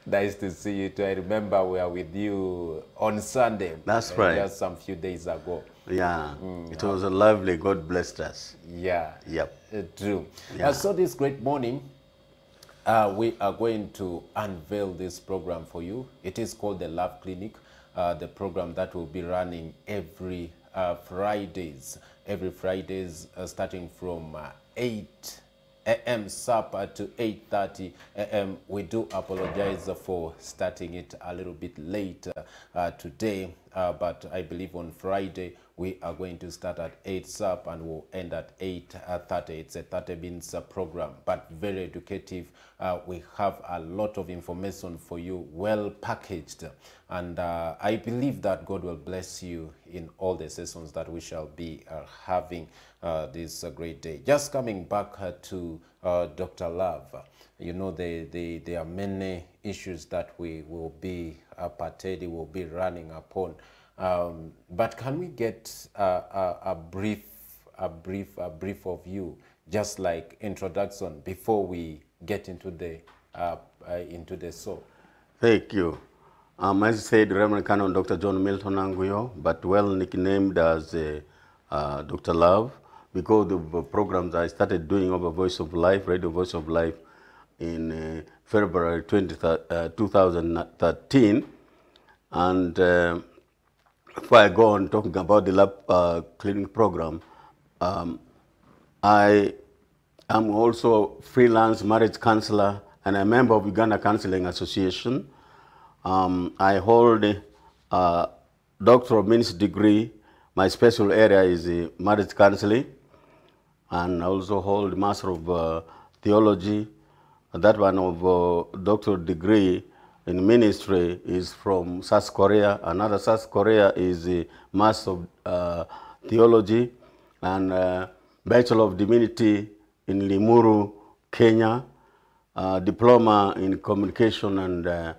Nice to see you too. I remember we were with you on Sunday. That's right. Just some few days ago. Yeah, it was a lovely. God blessed us. Yeah. Yep. True. Yeah. So this great morning, we are going to unveil this program for you. It is called the Love Clinic, the program that will be running every Fridays. Every Fridays, starting from 8 a.m. supper to 8:30 a.m. We do apologize for starting it a little bit late today, but I believe on Friday we are going to start at 8 sup and we'll end at 8:30. It's a 30 minutes program, but very educative. We have a lot of information for you, well packaged, and I believe that God will bless you in all the sessions that we shall be having this great day. Just coming back to Dr. Love, you know, there are many issues that we will be pertaining, will be running upon. But can we get a brief of you, just like introduction, before we get into the show? Thank you. As I said, Reverend Canon Dr. John Milton Anguyo, but well nicknamed as Dr. Love, because of the programs I started doing over Voice of Life, Radio Voice of Life, in February 2013. And before I go on talking about the Love Clinic program, I am also freelance marriage counselor and a member of Uganda Counseling Association. I hold a Doctor of Ministry degree. My special area is marriage counseling, and I also hold Master of Theology. That one of doctorate degree in ministry is from South Korea. Another South Korea is a Master of Theology and Bachelor of Divinity in Limuru, Kenya. Diploma in Communication and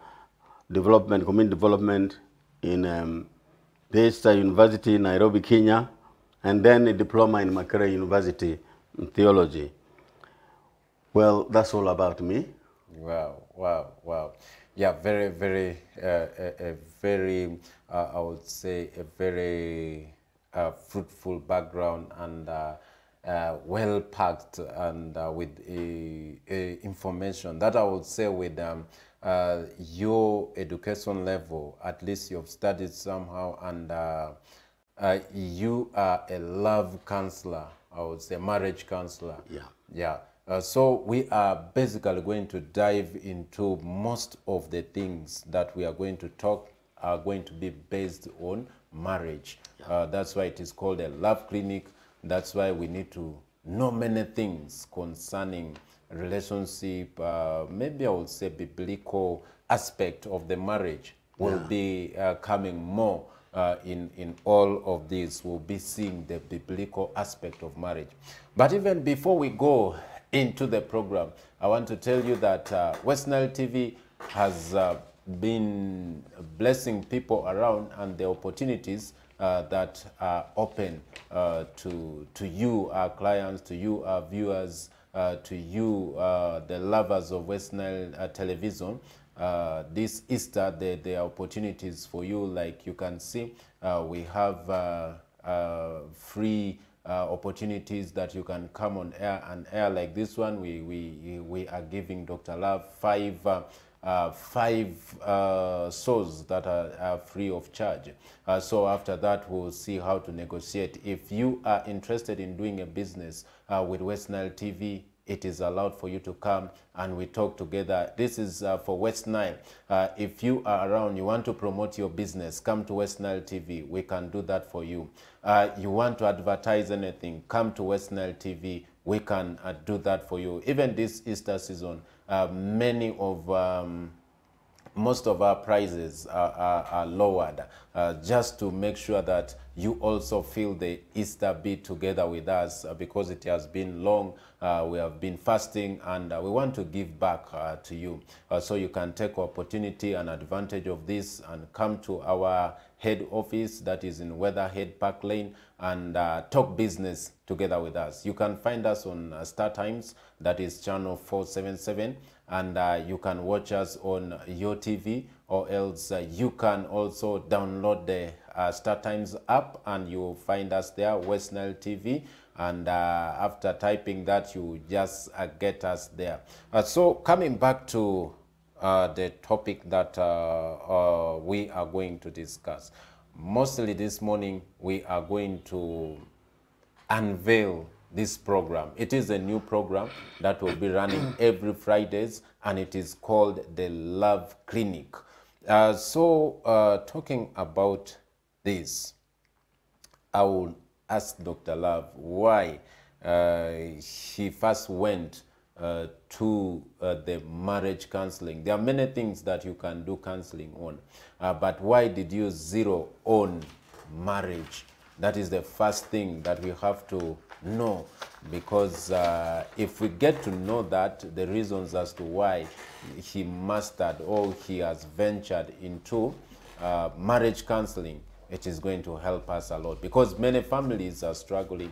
Development, Community Development in Daystar University, Nairobi, Kenya, and then a diploma in Makerere University in Theology. Well, that's all about me. Wow, wow, wow. Yeah, very, very, I would say, a very fruitful background and well packed and with information that I would say with your education level, at least you've studied somehow, and you are a love counselor, I would say, marriage counselor. Yeah. Yeah. So we are basically going to dive into most of the things that we are going to talk are going to be based on marriage. Yeah. That's why it is called a love clinic. That's why we need to know many things concerning relationship. Maybe I would say biblical aspect of the marriage will be coming more in all of this. We'll be seeing the biblical aspect of marriage. But even before we go into the program, I want to tell you that West Nile TV has been blessing people around, and the opportunities that are open to you, our clients, to you, our viewers, to you, the lovers of West Nile television. This Easter, there are opportunities for you. Like you can see, we have free opportunities that you can come on air, and air like this one. We are giving Dr. Love five shows that are free of charge. So after that, we'll see how to negotiate. If you are interested in doing a business with West Nile TV, it is allowed for you to come and we talk together. This is for West Nile. If you are around, you want to promote your business, come to West Nile TV. We can do that for you. You want to advertise anything, come to West Nile TV. We can do that for you. Even this Easter season, most of our prices are lowered just to make sure that you also feel the Easter beat together with us because it has been long. We have been fasting and we want to give back to you. So you can take opportunity and advantage of this and come to our head office that is in Weatherhead Park Lane and talk business together with us. You can find us on Star Times, that is channel 477, and you can watch us on your TV, or else you can also download the Star Times app, and you'll find us there, West Nile TV, and after typing that, you just get us there. So coming back to the topic that we are going to discuss, mostly this morning we are going to unveil this program. It is a new program that will be running every Fridays, and it is called the Love Clinic. Talking about this, I will ask Dr. Love why he first went to the marriage counseling. There are many things that you can do counseling on, but why did you zero on marriage? That is the first thing that we have to know, because if we get to know that, the reasons as to why he mastered or he has ventured into marriage counseling, it is going to help us a lot, because many families are struggling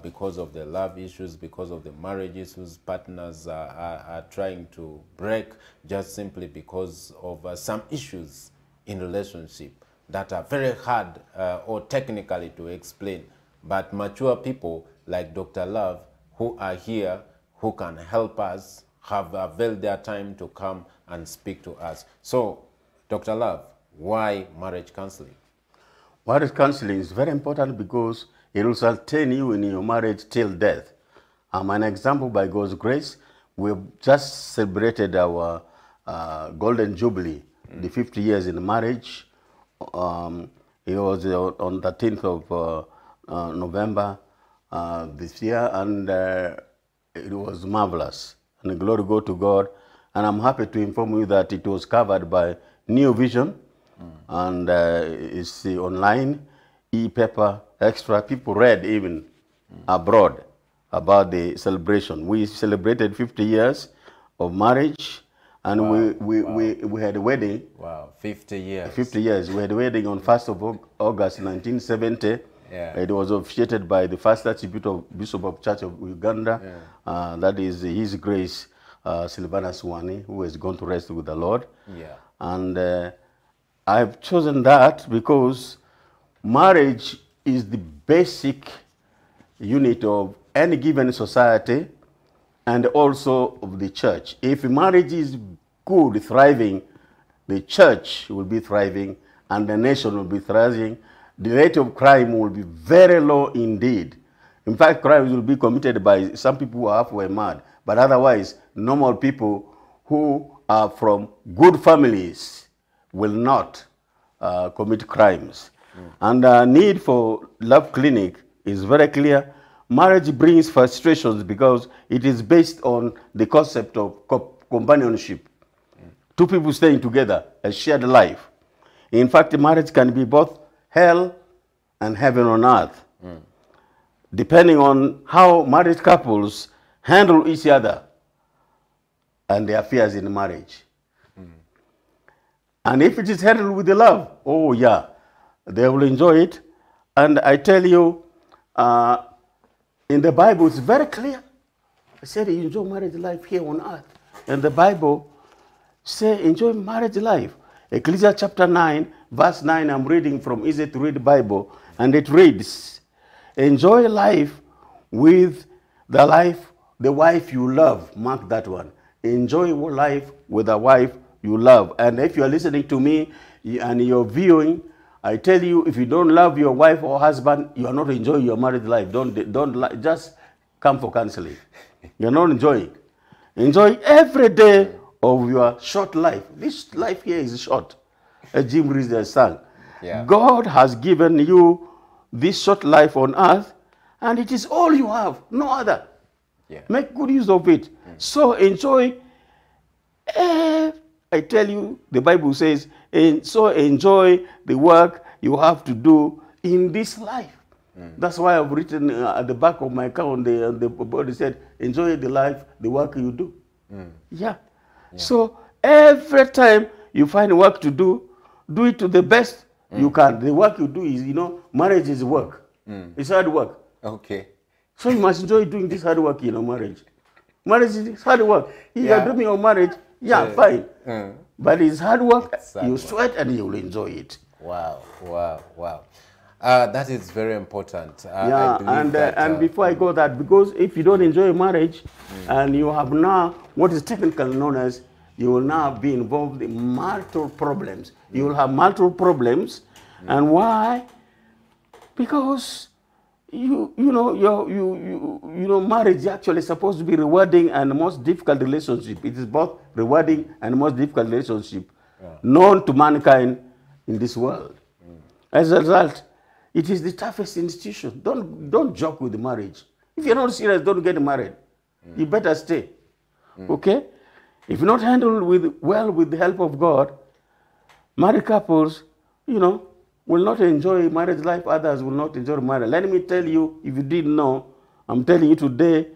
because of the love issues, because of the marriage issues. Partners are trying to break just simply because of some issues in relationship that are very hard or technically to explain. But mature people like Dr. Love, who are here, who can help us, have availed their time to come and speak to us. So, Dr. Love, why marriage counseling? Marriage counseling is very important because it will sustain you in your marriage till death. I'm an example, by God's grace. We've just celebrated our Golden Jubilee, the 50 years in marriage. It was on the 13th of November this year, and it was marvelous. And glory go to God. And I'm happy to inform you that it was covered by New Vision, and it's online, e-paper, extra. People read even abroad about the celebration. We celebrated 50 years of marriage, and we had a wedding. Wow, 50 years. 50 years. We had a wedding on 1st of August 1970. Yeah. It was officiated by the first Bishop of Church of Uganda. Yeah. That is His Grace Silvanus Wani, who has gone to rest with the Lord. Yeah. And I've chosen that because marriage is the basic unit of any given society and also of the church. If marriage is good, thriving, the church will be thriving and the nation will be thriving. The rate of crime will be very low indeed. In fact, crimes will be committed by some people who are halfway mad, but otherwise, normal people who are from good families will not commit crimes. And the need for Love Clinic is very clear. Marriage brings frustrations because it is based on the concept of companionship. Two people staying together, a shared life. In fact, marriage can be both hell and heaven on earth, depending on how married couples handle each other and their affairs in marriage. And if it is handled with the love, oh yeah, they will enjoy it. And I tell you, in the Bible, it's very clear. I said, enjoy marriage life here on earth. And the Bible says, enjoy marriage life. Ecclesiastes chapter 9, verse 9, I'm reading from Easy to Read Bible, and it reads, enjoy life with the wife you love. Mark that one. Enjoy life with the wife you love. And if you are listening to me and you're viewing, I tell you, if you don't love your wife or husband, you are not enjoying your married life. Don't just come for counseling. You're not enjoying. Enjoy every day of your short life. This life here is short. As Jim Reeves has sung. Yeah. God has given you this short life on earth, and it is all you have, no other. Yeah. Make good use of it. So enjoy. I tell you, the Bible says, so enjoy the work you have to do in this life. That's why I've written at the back of my account, the body said, enjoy the life, the work you do. Yeah. So every time you find work to do it to the best you can. The work you do is, marriage is work. It's hard work. Okay. So you must enjoy doing this hard work in a marriage. Marriage is hard work. If you're dreaming of marriage, fine. But it's hard work. It's hard you work. sweat and you will enjoy it. Wow, wow, wow. That is very important. Yeah, I believe that, and before I go that, because if you don't enjoy marriage and you have now what is technically known as, you will now be involved in marital problems. You will have marital problems. And why? Because you know marriage is actually supposed to be rewarding and the most difficult relationship. It is both rewarding and the most difficult relationship known to mankind in this world. As a result, it is the toughest institution. Don't joke with marriage. If you're not serious, don't get married. You better stay. Okay? If you're not handled well with the help of God, married couples, will not enjoy marriage life. Others will not enjoy marriage. Let me tell you, if you didn't know, I'm telling you today,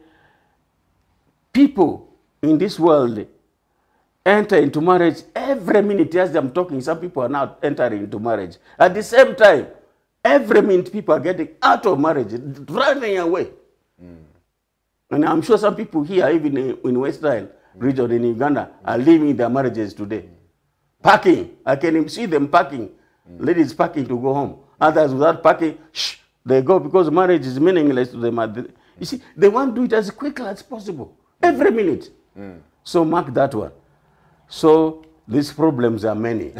people in this world enter into marriage every minute. As I'm talking, some people are now entering into marriage. At the same time, every minute people are getting out of marriage, running away. And I'm sure some people here, even in West Nile region in Uganda, are leaving their marriages today. Packing. I can see them packing. Ladies packing to go home. Others without packing, they go because marriage is meaningless to them. You see, they want to do it as quickly as possible. Every minute. So mark that one. So these problems are many.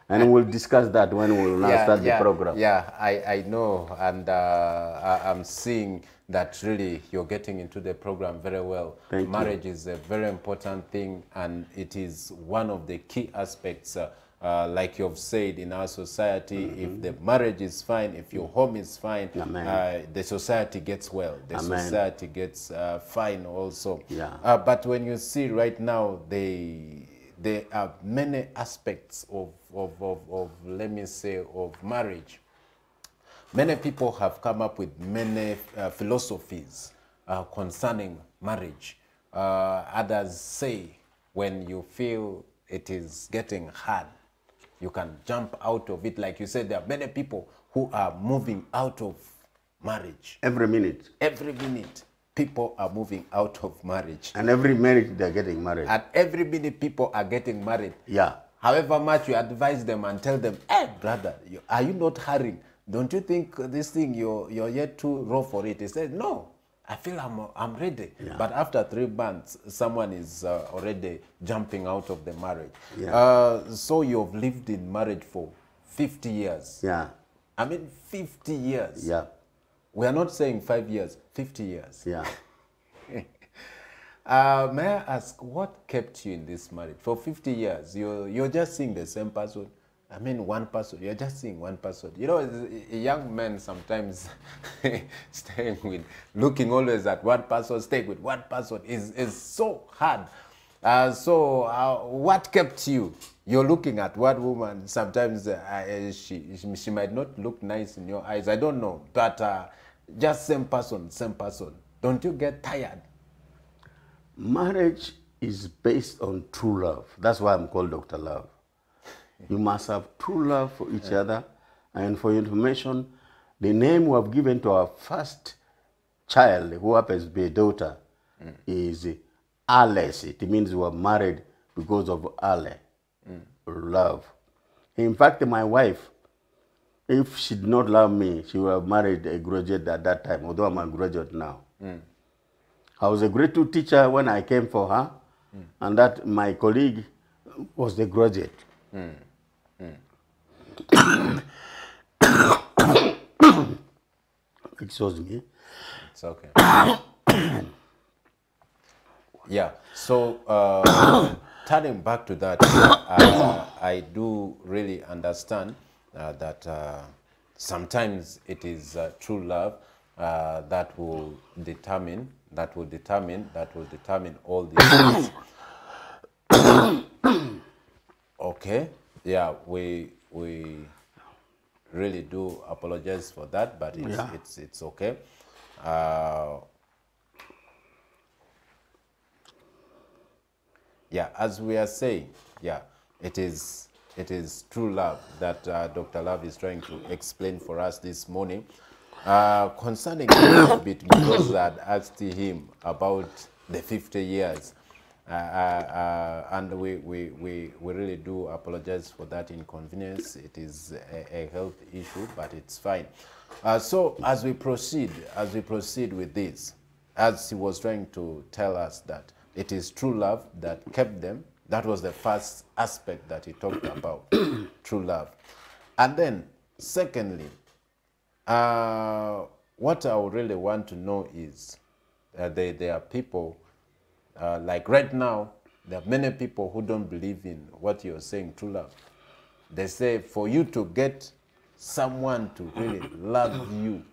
And we'll discuss that when we'll now start the program. Yeah, I know, and I'm seeing that really you're getting into the program very well. Marriage is a very important thing, and it is one of the key aspects, like you've said, in our society. If the marriage is fine, if your home is fine, the society gets well. The society gets fine also. But when you see right now, there are many aspects of let me say, of marriage. Many people have come up with many philosophies concerning marriage. Others say when you feel it is getting hard, you can jump out of it. Like you said, there are many people who are moving out of marriage. Every minute. Every minute. People are moving out of marriage. And every minute they're getting married. At every minute people are getting married. Yeah. However much you advise them and tell them, hey, brother, are you not hurrying? Don't you think this thing, you're yet too raw for it? He said, no, I feel I'm ready. But after 3 months, someone is already jumping out of the marriage. So you've lived in marriage for 50 years. Yeah. I mean, 50 years. Yeah. We are not saying 5 years, 50 years. Yeah. May I ask, what kept you in this marriage? For 50 years, you're just seeing the same person. I mean, one person. You're just seeing one person. You know, a young man sometimes staying with, looking always at one person, staying with one person is so hard. What kept you? You're looking at one woman. Sometimes she might not look nice in your eyes. I don't know. But just same person, same person. Don't you get tired? Marriage is based on true love. That's why I'm called Dr. Love. You must have true love for each other. And for your information, the name we have given to our first child, who happens to be a daughter, is Alice. It means we were married because of Ale, love. In fact, my wife, if she did not love me, she would have married a graduate at that time, although I'm a graduate now. I was a grade 2 teacher when I came for her, and that my colleague was the graduate. Excuse me. It's okay. Yeah. So turning back to that, I do really understand that sometimes it is true love that will determine all these things. Okay. Yeah, we really do apologize for that, but it's okay. Yeah, as we are saying, yeah, it is true love that Dr. Love is trying to explain for us this morning. Concerning a little bit, because I had asked him about the 50 years. And we really do apologize for that inconvenience. It is a health issue, but it's fine. So as we proceed with this, as he was trying to tell us that it is true love that kept them, that was the first aspect that he talked about, true love. And then, secondly, what I would really want to know is there are people, like right now, there are many people who don't believe in what you're saying, true love. They say for you to get someone to really love you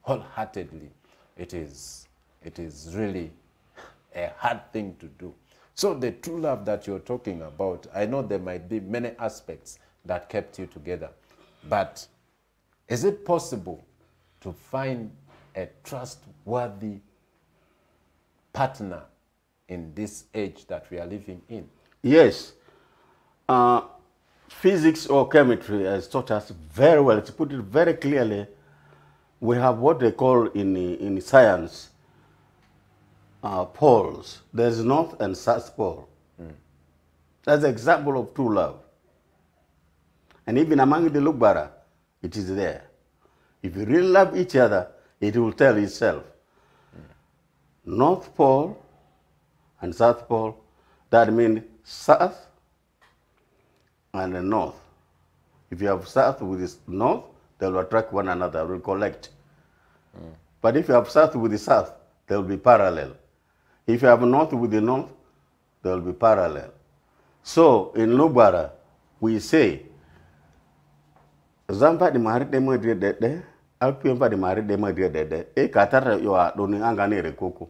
wholeheartedly, it is really a hard thing to do. So the true love that you're talking about, I know there might be many aspects that kept you together, but is it possible to find a trustworthy partner in this age that we are living in? Yes. Physics or chemistry has taught us very well, to put it very clearly, we have what they call in science poles. There's North and South Pole. That's an example of true love. And even among the Lugbara, it is there. If you really love each other, it will tell itself. North Pole and South Pole, that means South and the North. If you have South with the North, they will attract one another, will collect. But if you have South with the South, they will be parallel. If you have North with the North, they will be parallel. So in Lugbara, we say, Zampa di mari de mo de de, alpiyempa di mari de mo de de, e katara yo a doni angane rekoko.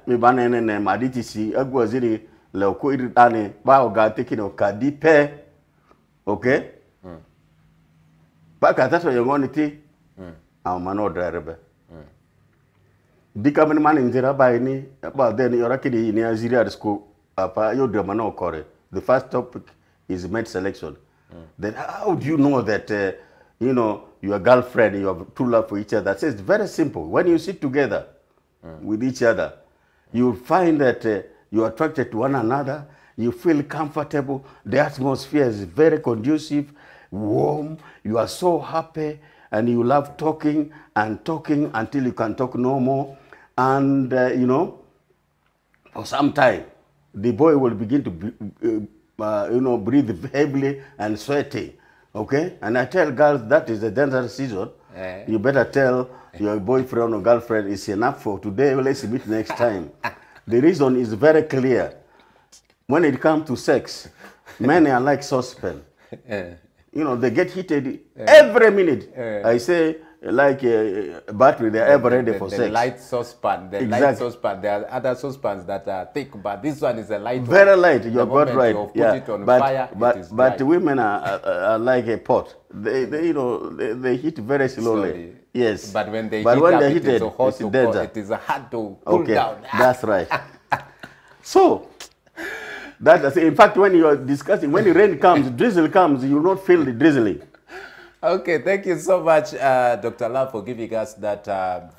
Mi banene ne maditi si agwaziri le oko iritane ba oga tekino kadipe, okay? Ba katara yo ngoni ti, mano drerebe. Dika mani mani nzira ba ini, ba then yorakidi ini aziri adisko apa yo dramano kore. The first topic is mate selection. Then how do you know that, you know, your girlfriend, you have true love for each other? So it's very simple. When you sit together with each other, you find that you're attracted to one another, you feel comfortable, the atmosphere is very conducive, warm, you are so happy, and you love talking and talking until you can talk no more. And, you know, for some time, the boy will begin to you know, breathe heavily and sweaty, okay? And I tell girls that is the dangerous season. You better tell your boyfriend or girlfriend it's enough for today, let's meet next time. The reason is very clear. When it comes to sex, men are like saucepan. You know, they get heated every minute. I say, like a battery, they are ever ready for sex. The light saucepan, light saucepan. There are other saucepans that are thick, but this one is a light one. Very light, you're got right. You put it on fire, but women are like a pot. They you know, they heat very slowly. Yes. But when they heat it, it's so hot to cool. It is hard to cool down. That's right. So, in fact, when you are discussing, when the rain comes, drizzle comes, you will not feel the drizzling. Okay, thank you so much, Dr. Love, for giving us that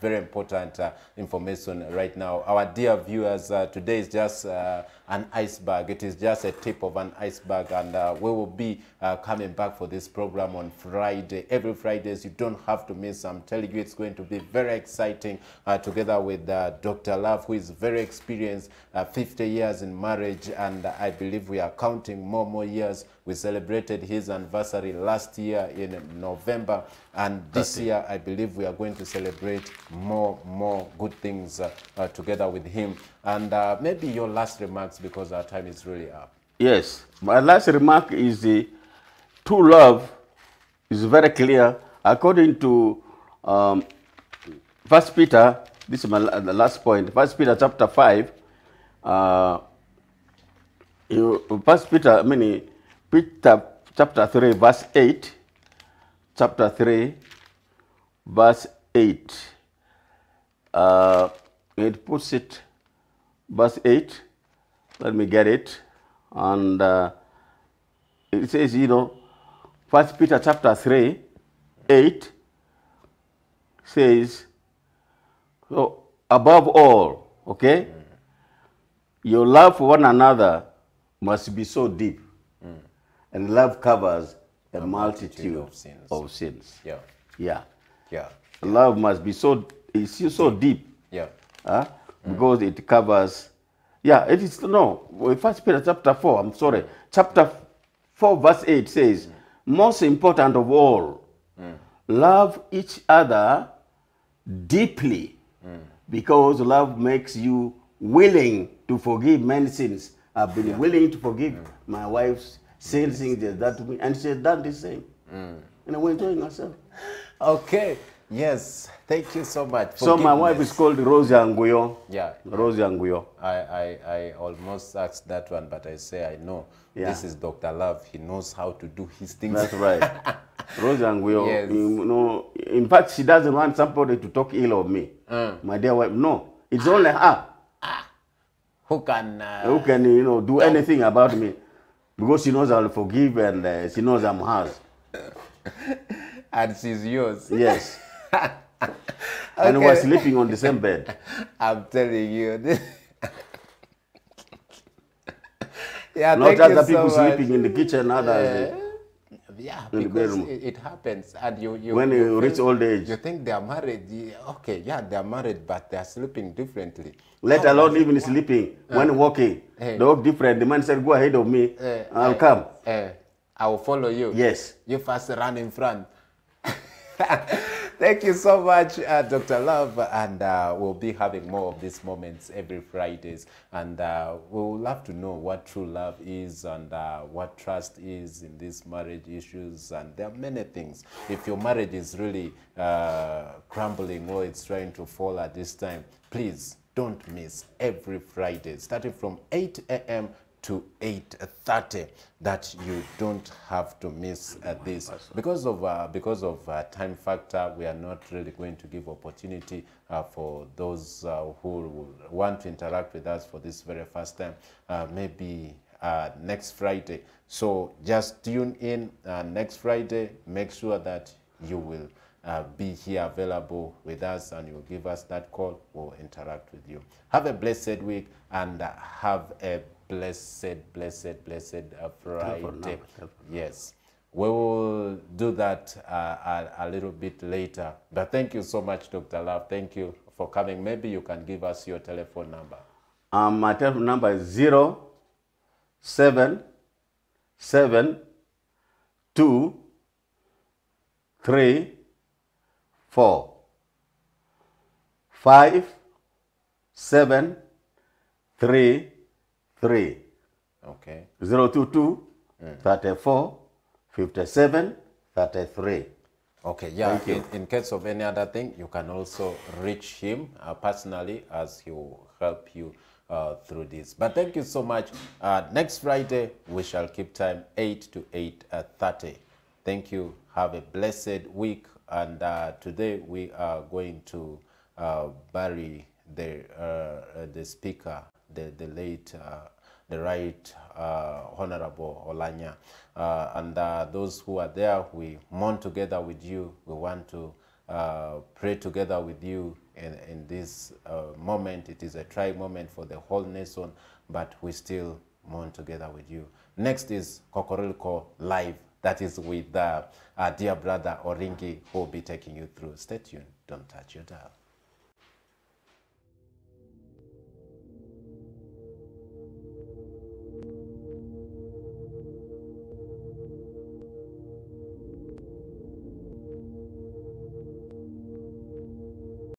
very important information right now. Our dear viewers, today is just an iceberg. It is just a tip of an iceberg, and we will be coming back for this program on Friday. Every Fridays, you don't have to miss. I'm telling you, it's going to be very exciting together with Dr. Love, who is very experienced, 50 years in marriage, and I believe we are counting more years. We celebrated his anniversary last year in November, and this year I believe we are going to celebrate more good things together with him. And maybe your last remarks, because our time is really up. Yes, my last remark is the true love is very clear. According to 1 Peter, this is the last point, 1 Peter chapter 5, 1 Peter, Peter chapter 3, verse 8, chapter 3, verse 8. It puts it, verse 8, let me get it, and it says, you know, 1 Peter chapter 3, 8 says, so above all, okay, your love for one another must be so deep. And love covers a multitude of sins. Yeah. Yeah. Yeah. Love must be it's so deep. Yeah. Because it covers, yeah, it is, no, 1 Peter chapter 4, I'm sorry, chapter 4 verse 8 says, most important of all, love each other deeply, because love makes you willing to forgive many sins. I've been willing to forgive my wife's sins, that to me, and she has done the same. And we're enjoying ourselves. Okay. Yes. Thank you so much. So my wife is called Rosie Anguyo. Yeah. Rosie Anguyo. I almost asked that one, but I say I know. Yeah. This is Dr. Love. He knows how to do his things. That's right. Rosie Anguyo. Yes. You know, in fact, she doesn't want somebody to talk ill of me. My dear wife, no. It's only her who can you know, do anything about me, because she knows I'll forgive, and she knows I'm hers. and she's yours. Yes. And we're sleeping on the same bed. I'm telling you. Yeah, Not thank you other people so much. sleeping in the kitchen, others Yeah, in the because bedroom. it happens, and you When you reach feel- old age. you think they are married. Okay, yeah, they are married, but they are sleeping differently. Let alone even sleeping. When walking, they look different. The man said, go ahead of me, I'll come. I will follow you. Yes. You first run in front. Thank you so much, Dr. Love, and we'll be having more of these moments every Fridays, and we would love to know what true love is, and what trust is in these marriage issues, and there are many things. If your marriage is really crumbling or it's trying to fall at this time, please don't miss every Friday, starting from 8 a.m. to 8:30, that you don't have to miss this. Because of time factor, we are not really going to give opportunity for those who want to interact with us for this very first time, maybe next Friday. So just tune in next Friday. Make sure that you will be here available with us, and you'll give us that call. We'll interact with you. Have a blessed week, and have a blessed Friday. Yes, we will do that a little bit later. But thank you so much, Dr. Love. Thank you for coming. Maybe you can give us your telephone number. My telephone number is 072345733. Okay. 022 34 57 33. Okay, yeah. Thank you. In case of any other thing, you can also reach him personally, as he will help you through this. But thank you so much. Next Friday, we shall keep time 8 to 8:30. Thank you. Have a blessed week. And today we are going to bury the speaker, the late, the Right Honorable Olanya. And those who are there, we mourn together with you. We want to pray together with you in this moment. It is a trying moment for the whole nation, but we still mourn together with you. Next is Kokorilko Live. That is with our dear brother Oringi, who will be taking you through. Stay tuned. Don't touch your dial.